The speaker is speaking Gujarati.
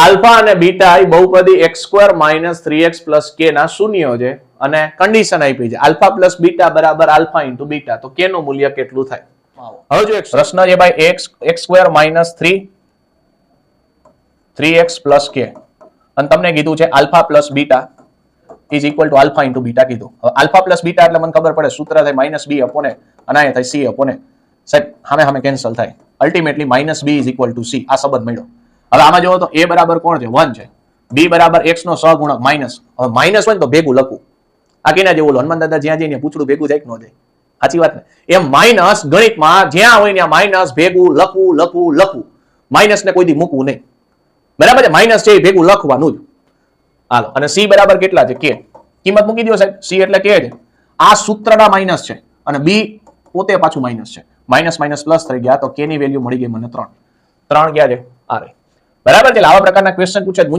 આલ્ફા અને બીટા એ બહુપદી x² - 3x + k ના શૂન્યો છે અને કન્ડિશન આપી છે આલ્ફા પ્લસ બીટા બરાબર આલ્ફા ઇન્ટુ બીટા, તો k નું મૂલ્ય કેટલું થાય? હવે જો એક પ્રશ્ન છે ભાઈ, x² - 3x + k અને તમને કીધું છે alpha plus beta is equal to alpha into beta કીધું. હવે આલ્ફા પ્લસ બીટા એટલે મને ખબર પડે સૂત્ર થાય -b અપોન a અને અહીંયા થાય c અપોન a. સાહેબ સામે સામે કેન્સલ થાય, ultimately -b is equal to c. આ સંબંધ મળ્યો. હવે આમાં જોવો તો a બરાબર કોણ છે? 1 છે. b બરાબર x નો સહગુણક માઇનસ. હવે માઇનસ હોય ને તો ભેગું લખવું. આ કેના જેવું ઓલું હનુમાન દાદા જ્યાં જઈને પૂછડું ભેગું જાય કે ન જાય? સાચી વાત ને? એમ માઇનસ ગણિતમાં જ્યાં હોય ત્યાં માઇનસ ભેગું લખવું. માઇનસ ને કોઈ દી મૂકવું નહીં. બરાબર છે? માઇનસ છે એ ભેગું લખવાનું જ. હાલો, અને c બરાબર કેટલા છે? k. કિંમત મૂકી દો સાહેબ. c એટલે k છે. આ સૂત્રના માઇનસ છે અને b પોતે પાછું માઇનસ છે. માઇનસ માઇનસ પ્લસ થઈ ગયા તો k ની વેલ્યુ મળી ગઈ મને 3. 3 ક્યાં છે? આ રે. બરાબર છે? આવા પ્રકારના ક્વેશ્ચન પૂછે